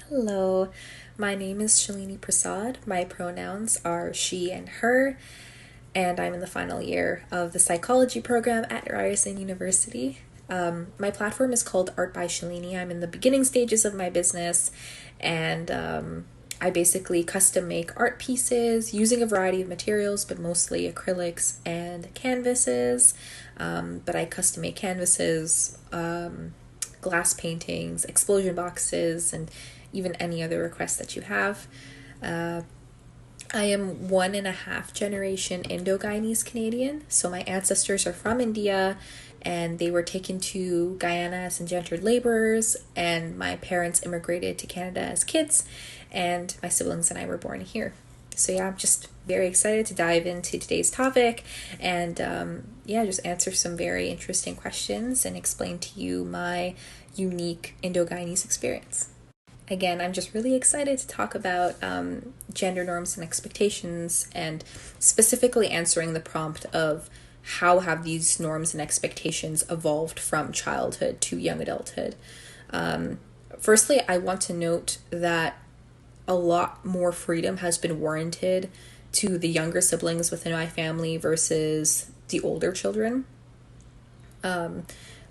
Hello, my name is Shalini Prasad. My pronouns are she and her, and I'm in the final year of the psychology program at Ryerson University. My platform is called Art by Shalini. I'm in the beginning stages of my business, and I basically custom make art pieces using a variety of materials, but mostly acrylics and canvases. But I custom make canvases, glass paintings, explosion boxes, and even any other requests that you have. I am 1.5 generation Indo-Guyanese Canadian, so my ancestors are from India and they were taken to Guyana as indentured laborers, and my parents immigrated to Canada as kids, and my siblings and I were born here. So yeah, I'm just very excited to dive into today's topic and just answer some very interesting questions and explain to you my unique Indo-Guyanese experience. Again, I'm just really excited to talk about gender norms and expectations, and specifically answering the prompt of how have these norms and expectations evolved from childhood to young adulthood. Firstly, I want to note that a lot more freedom has been warranted to the younger siblings within my family versus the older children.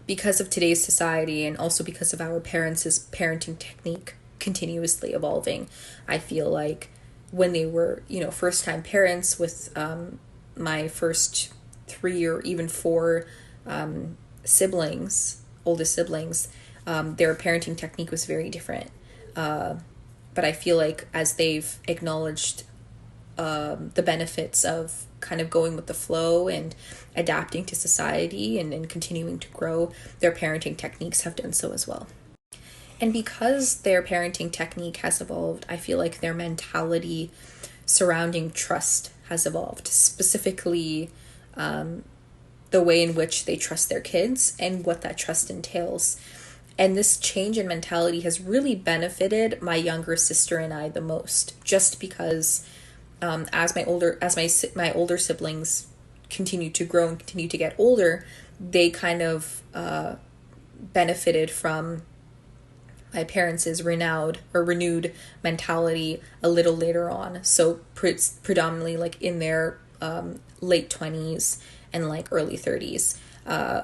Because of today's society and also because of our parents' parenting technique continuously evolving, I feel like when they were, first-time parents with my first 3 or even 4 oldest siblings, their parenting technique was very different. But I feel like as they've acknowledged the benefits of kind of going with the flow and adapting to society and continuing to grow, their parenting techniques have done so as well. And because their parenting technique has evolved, I feel like their mentality surrounding trust has evolved, specifically the way in which they trust their kids and what that trust entails. And this change in mentality has really benefited my younger sister and I the most, just because as my older siblings continue to grow and continue to get older, they kind of benefited from my parents' renewed mentality a little later on. So predominantly like in their late 20s and like early 30s.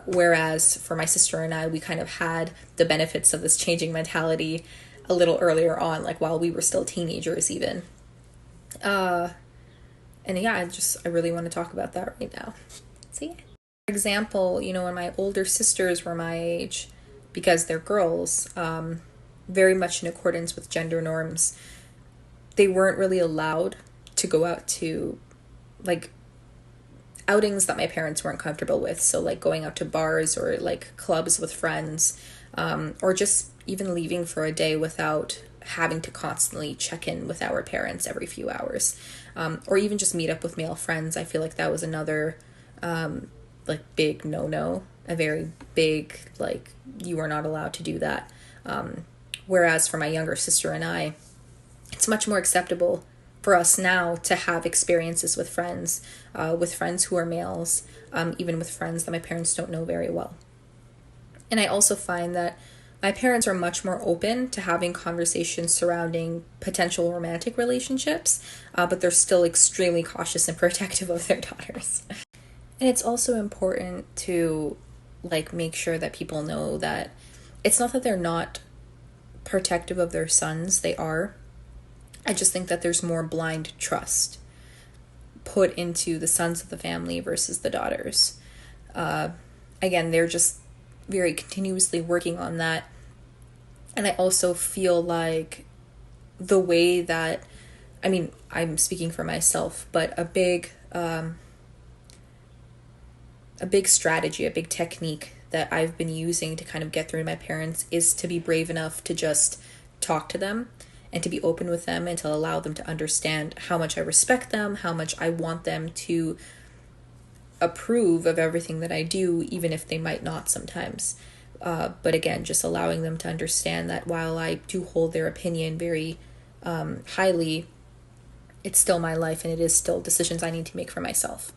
Whereas for my sister and I, we kind of had the benefits of this changing mentality a little earlier on, like while we were still teenagers even. And yeah, I really want to talk about that right now. So yeah. For example, when my older sisters were my age, because they're girls, very much in accordance with gender norms, they weren't really allowed to go out to like outings that my parents weren't comfortable with. So like going out to bars or like clubs with friends, or just even leaving for a day without having to constantly check in with our parents every few hours, or even just meet up with male friends. I feel like that was another big no-no, a very big, like, you are not allowed to do that. Whereas for my younger sister and I, it's much more acceptable for us now to have experiences with friends who are males, even with friends that my parents don't know very well. And I also find that my parents are much more open to having conversations surrounding potential romantic relationships, but they're still extremely cautious and protective of their daughters. And it's also important to make sure that people know that it's not that they're not protective of their sons, they are. I just think that there's more blind trust put into the sons of the family versus the daughters. Again, they're just very continuously working on that. And I also feel like the way that, I'm speaking for myself, but a big strategy, a big technique that I've been using to kind of get through to my parents is to be brave enough to just talk to them and to be open with them and to allow them to understand how much I respect them, how much I want them to approve of everything that I do, even if they might not sometimes. But again, just allowing them to understand that while I do hold their opinion very highly, it's still my life and it is still decisions I need to make for myself.